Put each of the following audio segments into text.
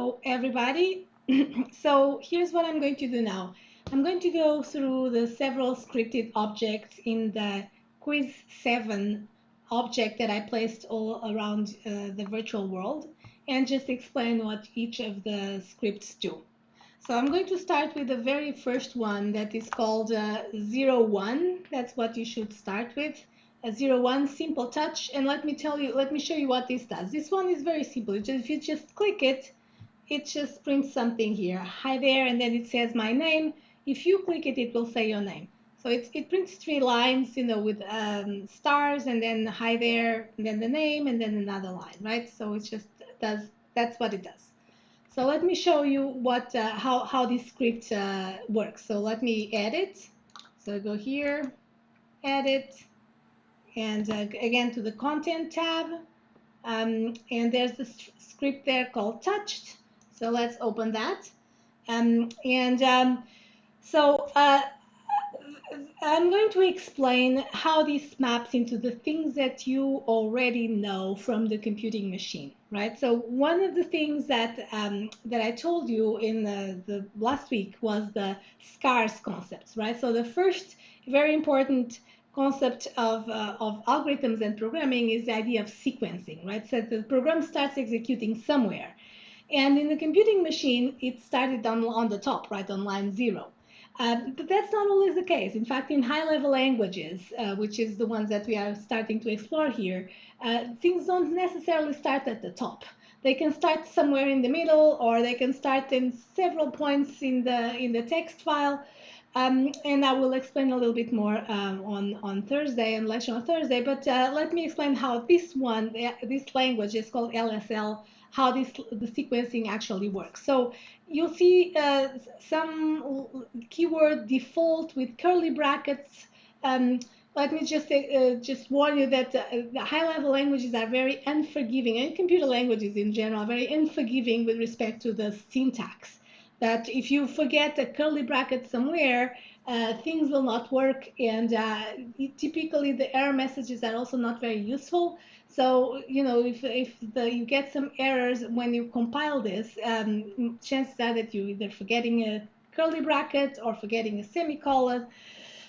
Hello, everybody. So here's what I'm going to do now. I'm going to go through the several scripted objects in the quiz 7 object that I placed all around the virtual world and just explain what each of the scripts do. So I'm going to start with the very first one that is called 01. That's what you should start with. A 01 simple touch. And let me show you what this does. This one is very simple. If you just click it, it just prints something here. Hi there, and then it says my name. If you click it, it will say your name. So it prints 3 lines, with stars, and then hi there, and then the name, and then another line, right? So it just does, that's what it does. So let me show you how this script works. So let me edit. So go here, edit, and again to the content tab. And there's the script there called touched. So let's open that. So I'm going to explain how this maps into the things that you already know from the computing machine, right? So one of the things that I told you in the last week was the scarce concepts, right? So the first very important concept of algorithms and programming is the idea of sequencing, right? So the program starts executing somewhere. And in the computing machine, it started on the top, right, on line 0. But that's not always the case. In fact, in high-level languages, which is the ones that we are starting to explore here, things don't necessarily start at the top. They can start somewhere in the middle, or they can start in several points in the text file. And I will explain a little bit more on Thursday, and lecture on Thursday. But let me explain how this language is called LSL, how the sequencing actually works. So you'll see some keyword default with curly brackets. Let me just warn you that the high-level languages are very unforgiving, and computer languages in general are very unforgiving with respect to the syntax. That if you forget a curly bracket somewhere, things will not work, and typically the error messages are also not very useful. So, if you get some errors when you compile this, chances are that you're either forgetting a curly bracket or forgetting a semicolon.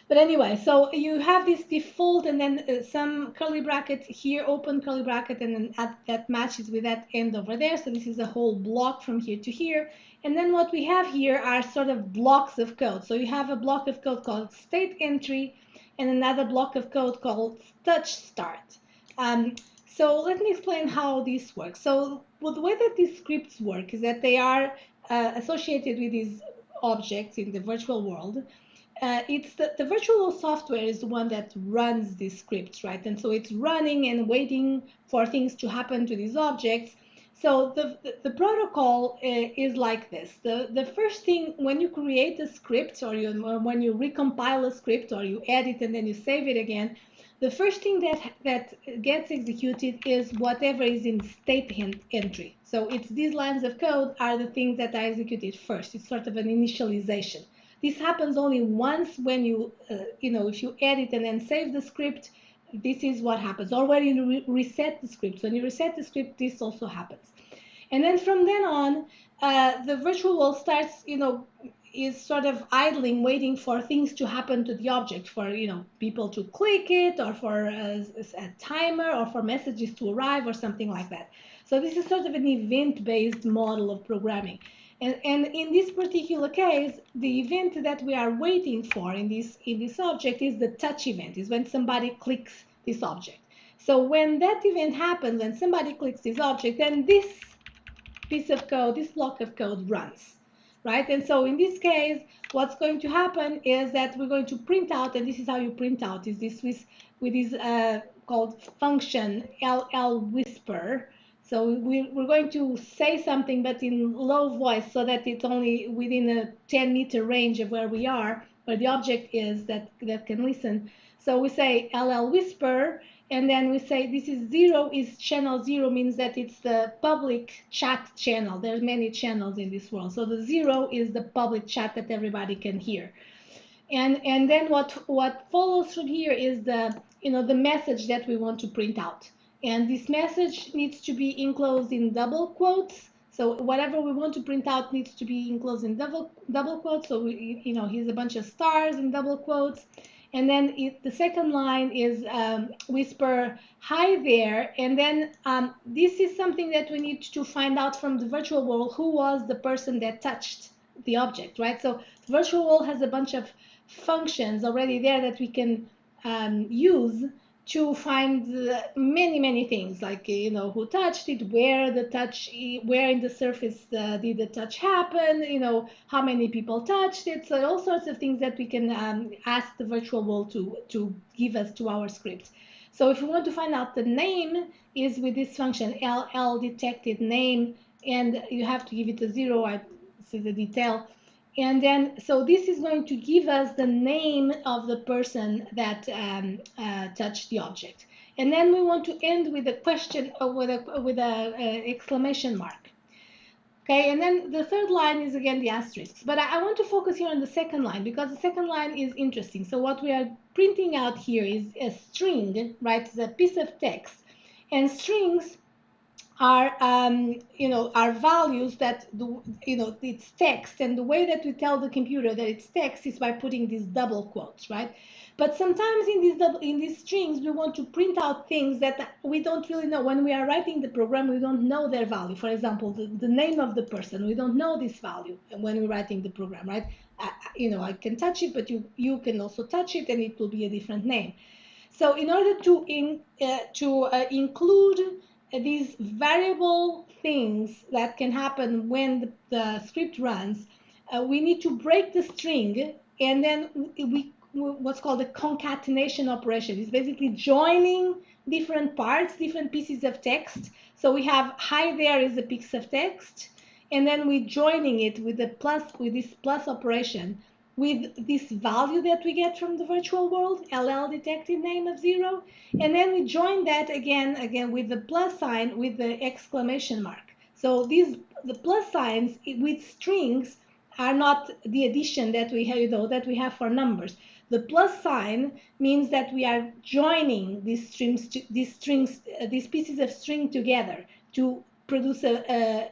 But anyway, so you have this default, and then some curly bracket here, open curly bracket, and then that matches with that end over there. So this is a whole block from here to here. And then what we have here are sort of blocks of code. So you have a block of code called state entry, and another block of code called touch start. So let me explain how this works. So the way that these scripts work is that they are associated with these objects in the virtual world. It's the virtual software is the one that runs these scripts, right? And so it's running and waiting for things to happen to these objects. So the protocol is like this. The first thing, when you create a script, or when you recompile a script, or you edit and then you save it again, the first thing that gets executed is whatever is in state entry. So it's these lines of code are the things that are executed first. It's sort of an initialization. This happens only once when you, if you edit and then save the script, this is what happens. Or when you reset the script. When you reset the script, this also happens. And then from then on, the virtual world starts, is sort of idling, waiting for things to happen to the object, for, people to click it, or for a timer, or for messages to arrive, or something like that. So this is sort of an event-based model of programming. And in this particular case, the event that we are waiting for in this object is the touch event, is when somebody clicks this object. So when that event happens, when somebody clicks this object, then this piece of code, this block of code runs, right? And so in this case, what's going to happen is that we're going to print out, and this is how you print out, is this with this called function LL whisper. So we're going to say something, but in low voice, so that it's only within a 10-meter range of where we are, where the object is that can listen. So we say LL whisper, and then we say this is 0, is channel 0, means that it's the public chat channel. There's many channels in this world. So the 0 is the public chat that everybody can hear. And then what follows from here is the message that we want to print out. And this message needs to be enclosed in double quotes. So whatever we want to print out needs to be enclosed in double quotes. So here's a bunch of stars in double quotes. And then the second line is whisper hi there. And then this is something that we need to find out from the virtual world, who was the person that touched the object, right? So the virtual world has a bunch of functions already there that we can use to find many things, like who touched it, where in the surface did the touch happen, how many people touched it. So all sorts of things that we can ask the virtual world to give us to our script. So if we want to find out the name, is with this function LL detected name, and you have to give it a 0. This is the detail. And then, so this is going to give us the name of the person that touched the object. And then we want to end with a question, with a exclamation mark. Okay, and then the third line is again the asterisks. But I want to focus here on the second line, because the second line is interesting. So what we are printing out here is a string, right? It's a piece of text. And strings are are values that it's text, and the way that we tell the computer that it's text is by putting these double quotes, right? But sometimes in these strings we want to print out things that we don't really know. When we are writing the program, we don't know their value. For example, the name of the person, we don't know this value when we're writing the program, right? I can touch it, but you can also touch it and it will be a different name. So in order to include these variable things that can happen when the script runs, we need to break the string, and then we what's called a concatenation operation. It's basically joining different parts, different pieces of text. So we have hi there is a piece of text, and then we're joining it with this plus operation with this value that we get from the virtual world, LL detected name of 0, and then we join that again with the plus sign with the exclamation mark. So the plus signs with strings are not the addition that we have, that we have for numbers. The plus sign means that we are joining these these pieces of string together to produce a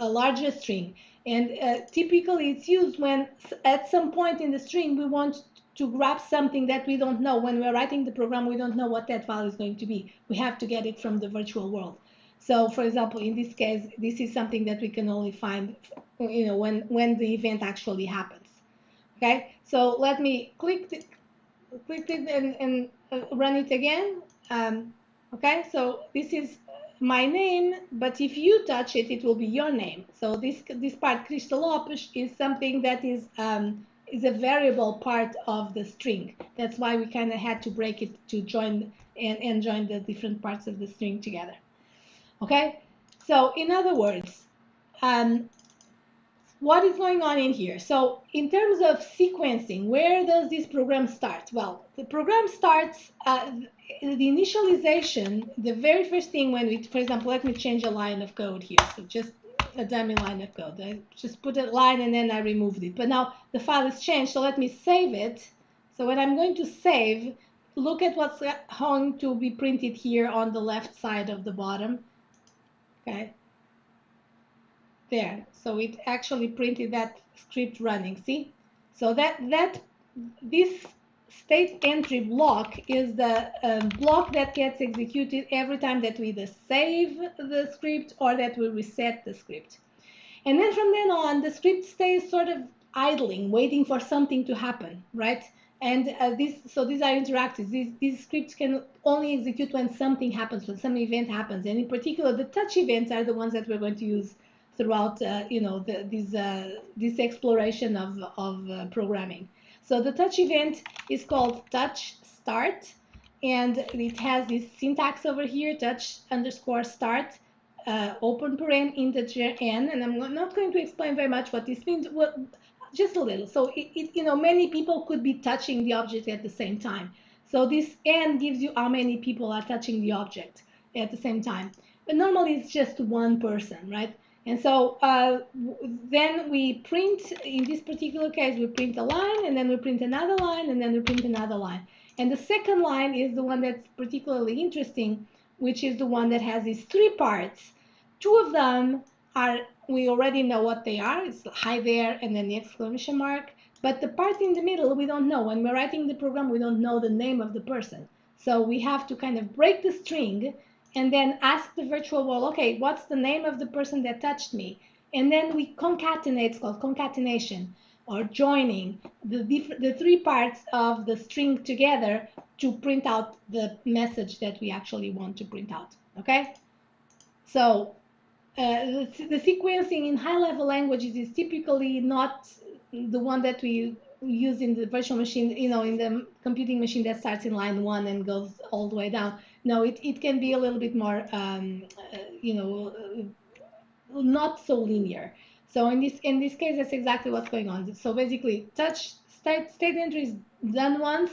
larger string. And typically it's used when at some point in the string we want to grab something that we don't know. When we're writing the program, we don't know what that value is going to be. We have to get it from the virtual world. So for example, in this case, this is something that we can only find when the event actually happens. Okay, so let me click it and run it again. Okay, so this is my name, but if you touch it, it will be your name. So this part, Kristalopoulos, is something that is a variable part of the string. That's why we kind of had to break it to join and join the different parts of the string together. Okay, so in other words, what is going on in here? So in terms of sequencing, where does this program start? Well, the program starts, the initialization, the very first thing when we, for example, let me change a line of code here. So just a dummy line of code. I just put a line and then I removed it. But now the file is changed, so let me save it. So when I'm going to save, look at what's going to be printed here on the left side of the bottom. Okay. There, so it actually printed that script running. See, so this state entry block is the block that gets executed every time that we either save the script or that we reset the script. And then from then on, the script stays sort of idling, waiting for something to happen, right? And these are interactive. These scripts can only execute when something happens, when some event happens. And in particular, the touch events are the ones that we're going to use throughout, this exploration of programming. So the touch event is called touch start, and it has this syntax over here, touch underscore start, open paren integer n, and I'm not going to explain very much what this means. Well, just a little. So many people could be touching the object at the same time. So this n gives you how many people are touching the object at the same time. But normally it's just one person, right? And so then we print, in this particular case, we print a line, and then we print another line, and then we print another line. And the second line is the one that's particularly interesting, which is the one that has these three parts. Two of them we already know what they are. It's hi there and then the exclamation mark. But the part in the middle, we don't know. When we're writing the program, we don't know the name of the person. So we have to kind of break the string and then ask the virtual wall, okay, what's the name of the person that touched me? And then we concatenate, it's called concatenation, or joining the three parts of the string together to print out the message that we actually want to print out, okay? So the sequencing in high-level languages is typically not the one that we use in the virtual machine, in the computing machine that starts in line 1 and goes all the way down. No, it can be a little bit more, not so linear. So in this case, that's exactly what's going on. So basically, state entry is done once,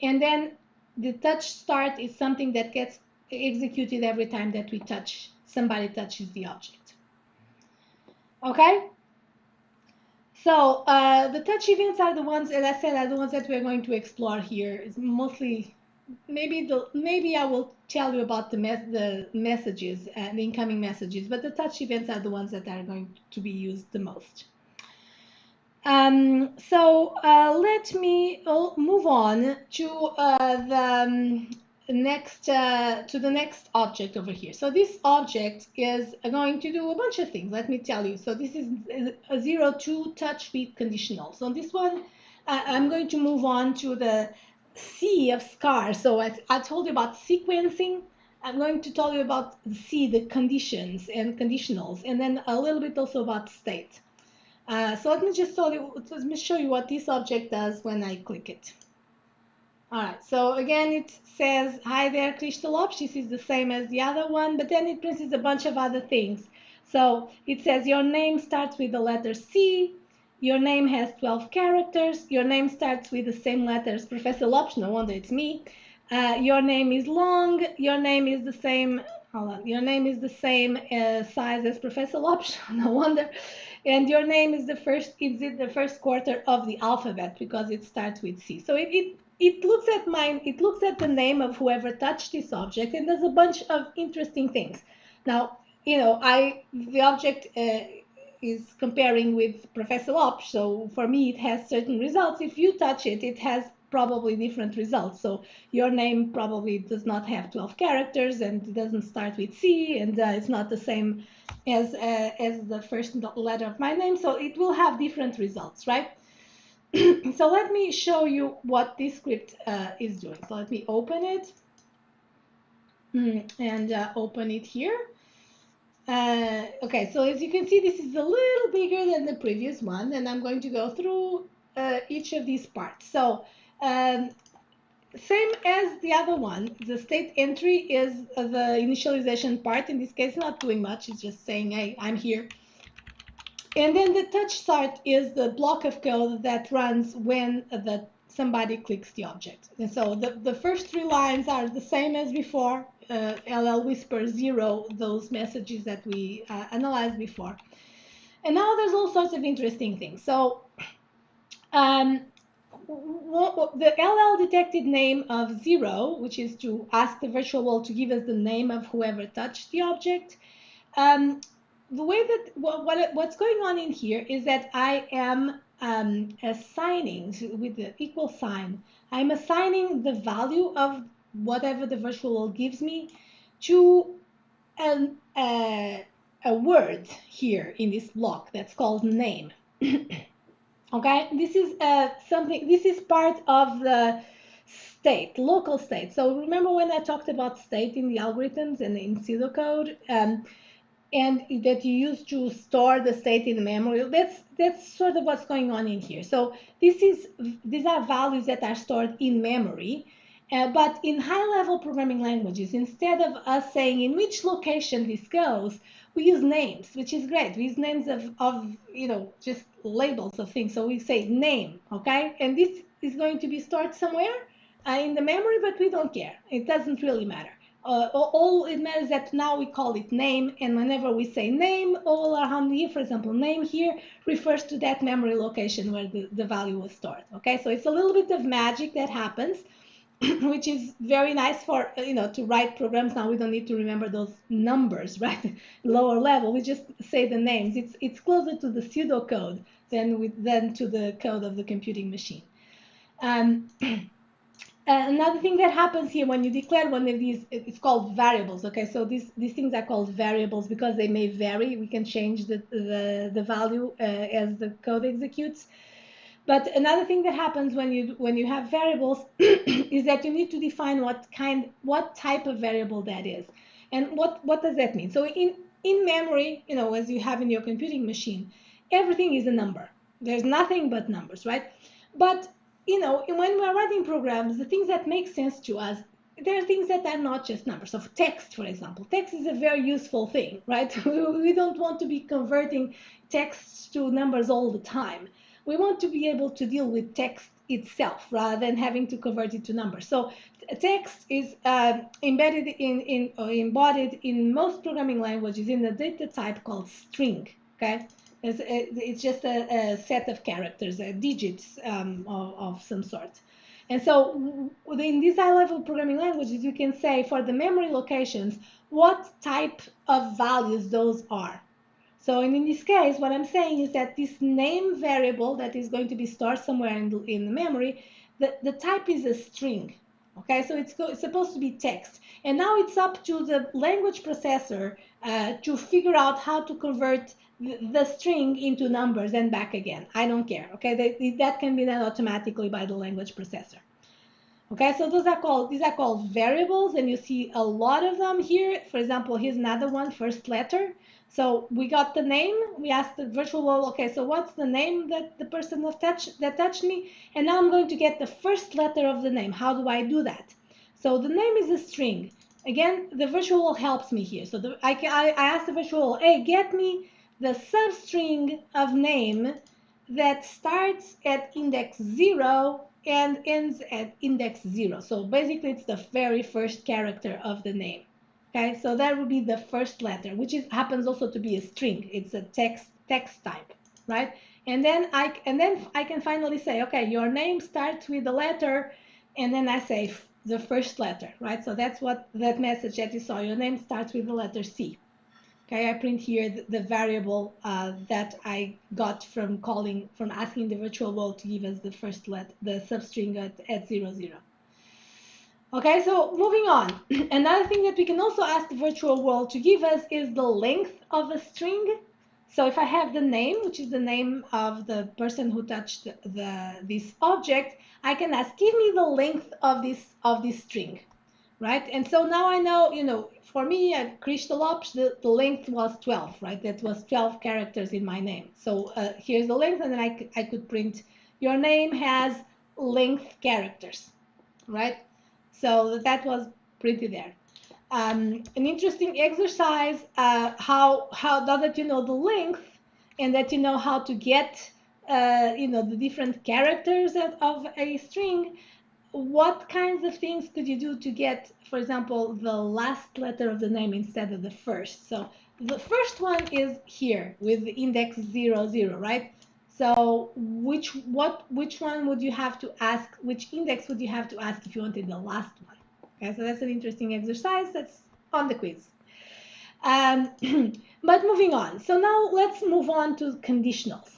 and then the touch start is something that gets executed every time that somebody touches the object. Okay? So the touch events are the ones, as I said, are the ones that we're going to explore here. It's mostly, maybe I will tell you about the messages, the incoming messages, but the touch events are the ones that are going to be used the most. So let me move on to the next object over here. So this object is going to do a bunch of things. Let me tell you. So this is a 0-2 touch with conditional. So on this one, I'm going to move on to the C of SCAR. So I told you about sequencing. I'm going to tell you about C, the conditions and conditionals, and then a little bit also about state. So let me show you what this object does when I click it. All right, so again, it says, hi there, Kristalopsh. This is the same as the other one, but then it prints a bunch of other things. So it says your name starts with the letter C. Your name has 12 characters. Your name starts with the same letters. Professor Lopsh, no wonder it's me. Your name is long. Your name is the same. Hold on. Your name is the same size as Professor Lopsh. No wonder. And your name is the first quarter of the alphabet because it starts with C. So it looks at it looks at the name of whoever touched this object and does a bunch of interesting things. Now, the object is comparing with Professor Lopsh, so for me it has certain results. If you touch it, it has probably different results. So your name probably does not have 12 characters and it doesn't start with C, and it's not the same as the first letter of my name. So it will have different results, right? So let me show you what this script is doing. So let me open it and open it here. Okay, so as you can see, this is a little bigger than the previous one, and I'm going to go through each of these parts. So same as the other one, the state entry is the initialization part. In this case, not doing much. It's just saying, hey, I'm here. And then the touch start is the block of code that runs when somebody clicks the object. And so the first three lines are the same as before. LL Whisper 0, those messages that we analyzed before. And now there's all sorts of interesting things. So the LL detected name of 0, which is to ask the virtual wall to give us the name of whoever touched the object. The way that what's going on in here is that I am assigning with the equal sign. I'm assigning the value of whatever the virtual wall gives me to a word here in this block that's called name. Okay, this is something. This is part of the state, local state. So remember when I talked about state in the algorithms and in pseudocode, and that you use to store the state in memory. That's sort of what's going on in here. So these are values that are stored in memory. But in high-level programming languages, instead of us saying in which location this goes, we use names, which is great. We use names of just labels of things. So we say name, okay? And this is going to be stored somewhere in the memory, but we don't care. It doesn't really matter. All it matters that now we call it name, and whenever we say name, all around here, for example, name here refers to that memory location where the value was stored. Okay, so it's a little bit of magic that happens. which is very nice for, to write programs. Now we don't need to remember those numbers, right? Lower level, we just say the names. It's closer to the pseudocode than to the code of the computing machine. Um, Another thing that happens here when you declare one of these, it's called variables. Okay, so these things are called variables because they may vary. We can change the value as the code executes. But another thing that happens when you have variables is that you need to define what type of variable that is, and what does that mean? So in memory, as you have in your computing machine, everything is a number. There's nothing but numbers, right? But when we're writing programs, the things that make sense to us, there are things that are not just numbers. So text, for example, text is a very useful thing, right? We don't want to be converting text to numbers all the time. We want to be able to deal with text itself rather than having to convert it to numbers. So text is embedded in or embodied in most programming languages in a data type called string. Okay, it's just a set of characters, digits of some sort. And so in these high-level programming languages, you can say for the memory locations what type of values those are. So in this case, what I'm saying is that this name variable that is going to be stored somewhere in the memory, the type is a string. Okay, so it's supposed to be text. And now it's up to the language processor to figure out how to convert the string into numbers and back again. I don't care. Okay, that can be done automatically by the language processor. Okay, so these are called variables, and you see a lot of them here. For example, here's another one, first letter. So we got the name. We asked the virtual world, okay, so what's the name that the person that touched me? And now I'm going to get the first letter of the name. How do I do that? So the name is a string. Again, the virtual world helps me here. So I asked the virtual world, hey, get me the substring of name that starts at index 0 and ends at index 0. So basically, it's the very first character of the name. Okay, so that would be the first letter, which happens also to be a string. It's a text type, right? And then I can finally say, okay, your name starts with the letter, and then I say the first letter, right? So that's what that message that you saw. Your name starts with the letter C. Okay, I print here the variable that I got from asking the virtual world to give us the first the substring at 0, 0. Okay, so moving on. Another thing that we can also ask the virtual world to give us is the length of a string. So if I have the name, which is the name of the person who touched this object, I can ask, give me the length of this string, right? And so now I know, for me at Kristalopsh, the length was 12, right? That was 12 characters in my name. So here's the length, and then I could print, your name has length characters, right? So that was printed there. An interesting exercise, how now that you know the length and that you know how to get, the different characters of a string, what kinds of things could you do to get, for example, the last letter of the name instead of the first? So the first one is here with the index 0, 0, right? So which one would you have to ask? Which index would you have to ask if you wanted the last one? Okay, so that's an interesting exercise. That's on the quiz. But moving on. So now let's move on to conditionals.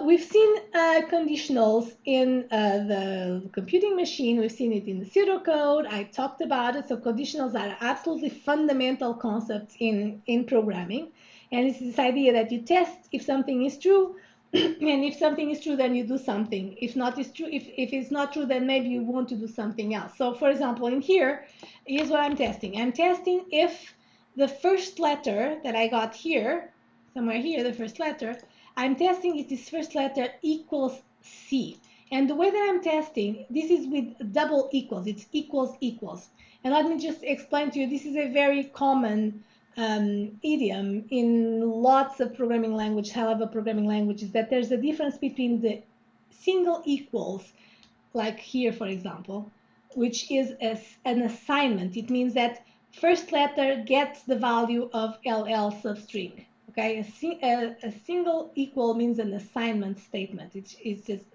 We've seen conditionals in the computing machine. We've seen it in the pseudocode. I talked about it. So conditionals are absolutely fundamental concepts in programming. And it's this idea that you test if something is true. And if something is true, then you do something. If it's not true, then maybe you want to do something else. So for example, in here, here's what I'm testing. I'm testing if the first letter that I got here, somewhere here, the first letter, I'm testing if this first letter equals C. And the way that I'm testing, this is with double equals. It's equals equals. And let me just explain to you, this is a very common idiom in lots of programming language, high-level programming languages, that there's a difference between the single equals, like here, for example, which is an assignment. It means that first letter gets the value of LL substring. Okay, a single equal means an assignment statement. It's just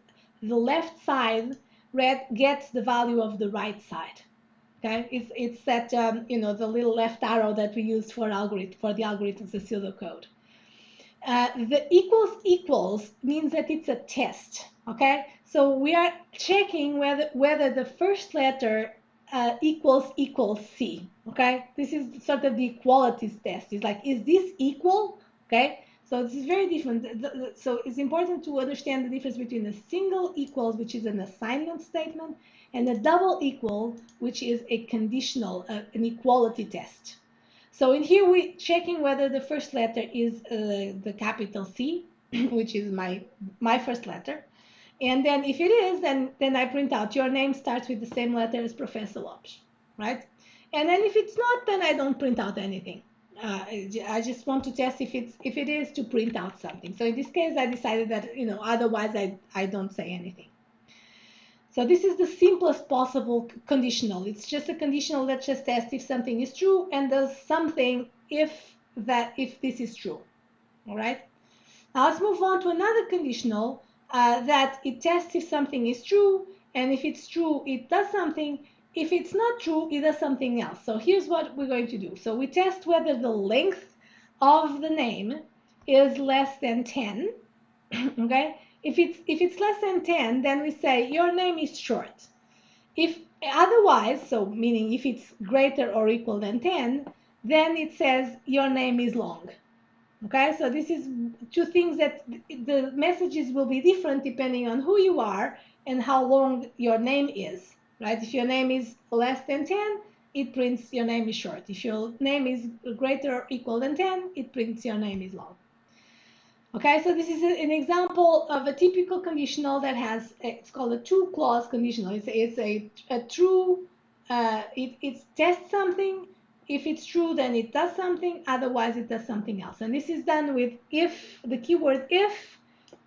the left side gets the value of the right side. Okay, it's that the little left arrow that we use for the algorithms, the pseudocode. The equals means that it's a test. Okay, so we are checking whether the first letter equals C. Okay, this is sort of the equalities test. It's like, is this equal? Okay, so this is very different. So it's important to understand the difference between a single equals, which is an assignment statement, and a double equal, which is a conditional, an equality test. So in here we're checking whether the first letter is the capital C, which is my first letter. And then if it is, then I print out your name starts with the same letter as Professor Lopes, right? And then if it's not, then I don't print out anything. I just want to test if it is to print out something. So in this case, I decided that otherwise I don't say anything. So this is the simplest possible conditional. It's just a conditional that just tests if something is true and does something if this is true. All right. Now let's move on to another conditional that it tests if something is true, and if it's true, it does something. If it's not true, it does something else. So here's what we're going to do. So we test whether the length of the name is less than 10. Okay. If it's less than 10, then we say your name is short. If otherwise, so meaning if it's greater or equal than 10, then it says your name is long. Okay, so this is two things that the messages will be different depending on who you are and how long your name is, right? If your name is less than 10, it prints your name is short. If your name is greater or equal than 10, it prints your name is long. Okay, so this is an example of a typical conditional that has, it's called a true clause conditional. It's a true, it tests something. If it's true, then it does something. Otherwise, it does something else. And this is done with if, the keyword if,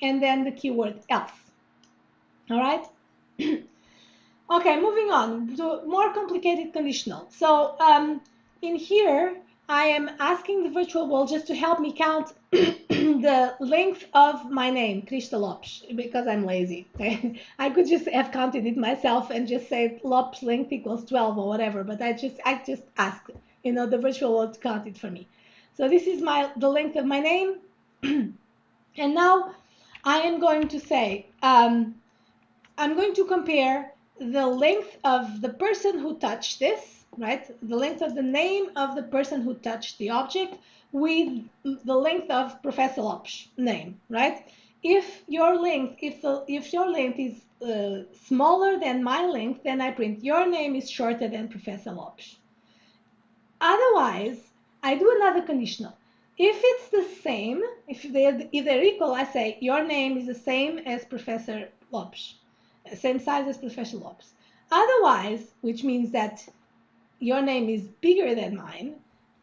and then the keyword else. All right? Okay, moving on to more complicated conditional. So in here, I am asking the virtual wall just to help me count the length of my name, Krista Lopes, because I'm lazy. I could just have counted it myself and just say Lopes length equals 12 or whatever, but I just asked, the virtual wall to count it for me. So this is the length of my name. And now I am going to say, I'm going to compare the length of the person who touched this, right? The length of the name of the person who touched the object with the length of Professor Lopes' name, right? If your length is smaller than my length, then I print your name is shorter than Professor Lopes. Otherwise, I do another conditional. If it's the same, if they're either equal, I say your name is the same as Professor Lopes, same size as Professor Lopes. Otherwise, which means that your name is bigger than mine,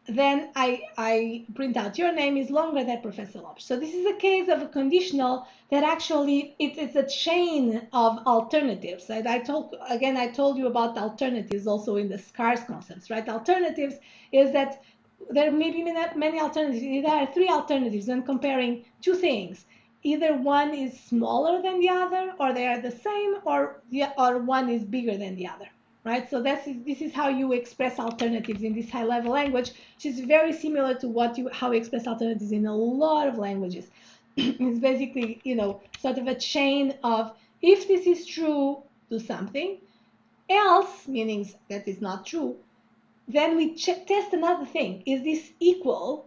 then I print out your name is longer than Professor Lopes. So this is a case of a conditional that actually it's a chain of alternatives. And I told you about alternatives also in the scarce concepts, right? Alternatives is that there may be many alternatives. There are three alternatives when comparing two things. Either one is smaller than the other, or they are the same, or one is bigger than the other. Right, so this is how you express alternatives in this high-level language, which is very similar to how you express alternatives in a lot of languages. It's basically, sort of a chain of if this is true, do something, else, meaning that is not true, then we test another thing. Is this equal?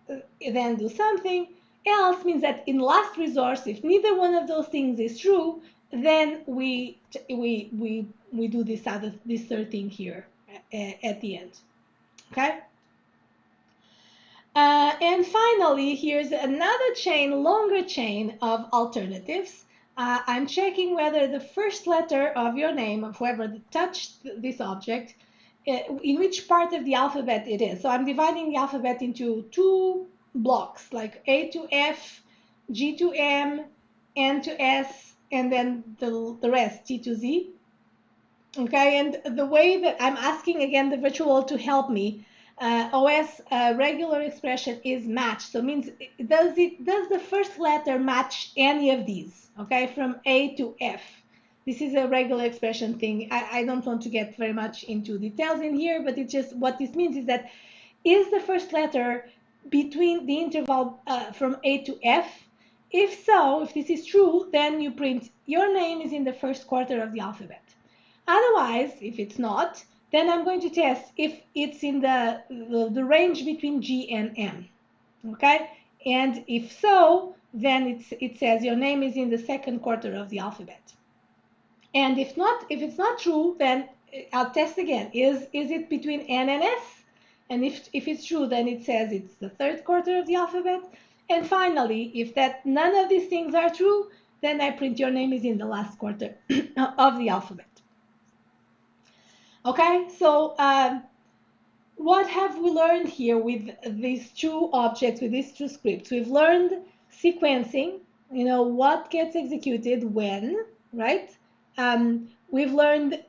Then do something else means that in last resort, if neither one of those things is true, then we do this third thing here at the end. Okay. And finally, here's another longer chain of alternatives. I'm checking whether the first letter of your name, of whoever touched this object, in which part of the alphabet it is. So I'm dividing the alphabet into two blocks, like A to F, G to M, N to S, and then the rest, T to Z. Okay, and the way that I'm asking again the virtual to help me, OS regular expression is matched. So it means does the first letter match any of these? Okay, from A to F. This is a regular expression thing. I don't want to get very much into details in here, but it's just what this means is that is the first letter between the interval from A to F? If so, if this is true, then you print your name is in the first quarter of the alphabet. Otherwise, if it's not, then I'm going to test if it's in the range between G and M. Okay? And if so, then it says your name is in the second quarter of the alphabet. And if not, if it's not true, then I'll test again. Is it between N and S? And if it's true, then it says it's the third quarter of the alphabet. And finally, if that none of these things are true, then I print your name is in the last quarter of the alphabet. Okay, so what have we learned here with these two objects, with these two scripts? We've learned sequencing, what gets executed when, right? We've learned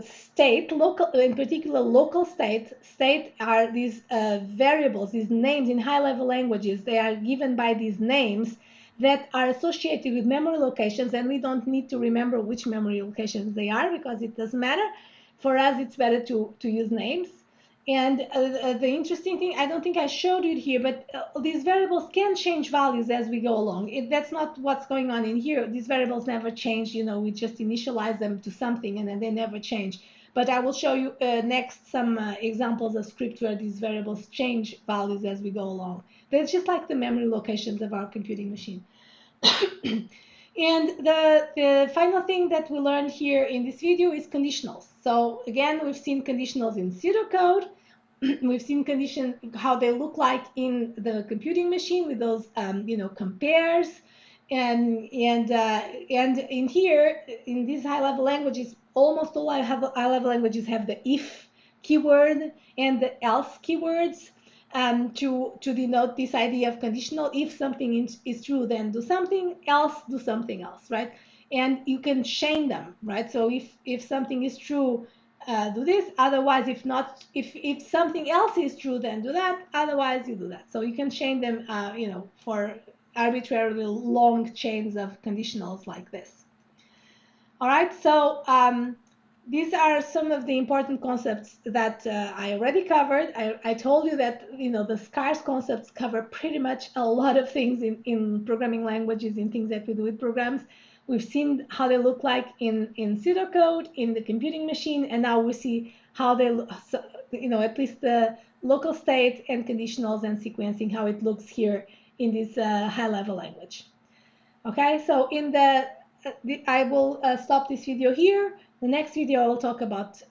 state, local, in particular local state. State are these variables, these names in high-level languages. They are given by these names that are associated with memory locations, and we don't need to remember which memory locations they are because it doesn't matter. For us, it's better to use names. And the interesting thing, I don't think I showed it here, but these variables can change values as we go along. That's not what's going on in here. These variables never change. We just initialize them to something and then they never change. But I will show you next some examples of script where these variables change values as we go along. That's just like the memory locations of our computing machine. And the final thing that we learned here in this video is conditionals. So again, we've seen conditionals in pseudocode. We've seen how they look like in the computing machine with those compares, and in here in these high-level languages, almost all high-level languages have the if keyword and the else keywords. To denote this idea of conditional. If something is true, then do something else, right? And you can chain them, right? So if something is true, do this. Otherwise, if something else is true, then do that. Otherwise, you do that. So you can chain them, for arbitrarily long chains of conditionals like this. All right, so these are some of the important concepts that I already covered. I told you that the scarce concepts cover pretty much a lot of things in programming languages, in things that we do with programs. We've seen how they look like in pseudocode, in the computing machine, and now we see how they look, at least the local state and conditionals and sequencing, how it looks here in this high-level language. Okay, so I will stop this video here. The next video I will talk about